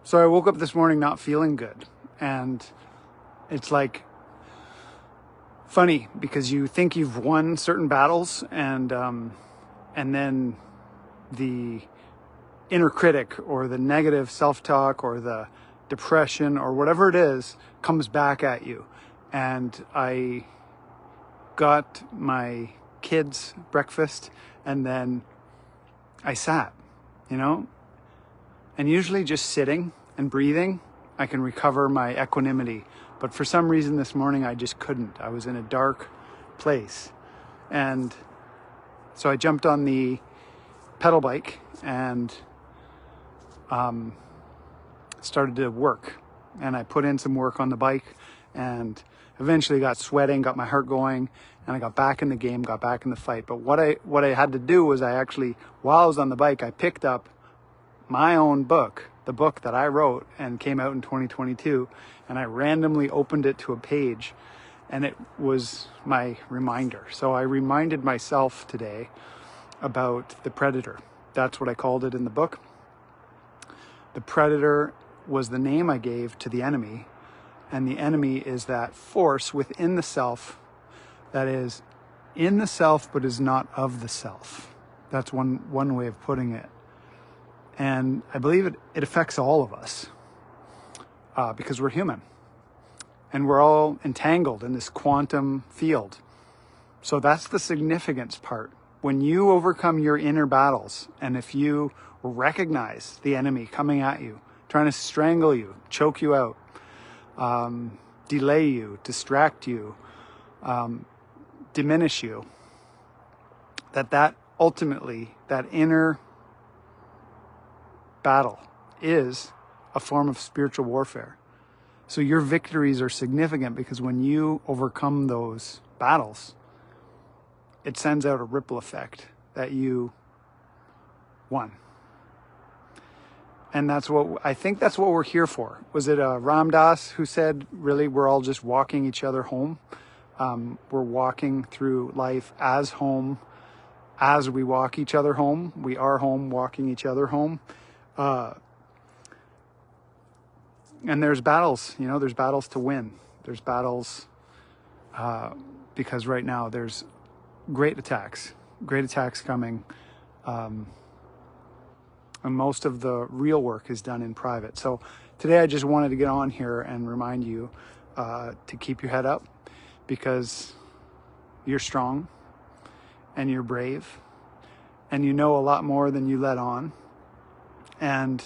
So I woke up this morning not feeling good, and it's like funny because you think you've won certain battles, and then the inner critic or the negative self-talk or the depression or whatever it is comes back at you. And I got my kids breakfast, and then I sat, and usually just sitting and breathing, I can recover my equanimity. But for some reason this morning, I just couldn't. I was in a dark place. And so I jumped on the pedal bike and started to work. And I put in some work on the bike and eventually got sweating, got my heart going, and I got back in the game, got back in the fight. But what I had to do was while I was on the bike, I picked up my own book, the book that I wrote and came out in 2022, and I randomly opened it to a page, and it was my reminder. So I reminded myself today about the predator. That's what I called it in the book. The predator was the name I gave to the enemy, and the enemy is that force within the self that is in the self but is not of the self. That's one way of putting it. And I believe it affects all of us because we're human and we're all entangled in this quantum field. So that's the significance part. When you overcome your inner battles, and if you recognize the enemy coming at you, trying to strangle you, choke you out, delay you, distract you, diminish you, that ultimately, that inner battle is a form of spiritual warfare. So your victories are significant because when you overcome those battles, it sends out a ripple effect that you won. And that's what we're here for. Was it Ram Dass who said, really, we're all just walking each other home? We're walking through life as home, as we walk each other home. We are home, walking each other home. And there's battles, there's battles to win. There's battles because right now there's great attacks coming. And most of the real work is done in private. So today I just wanted to get on here and remind you to keep your head up, because you're strong and you're brave and you know a lot more than you let on. And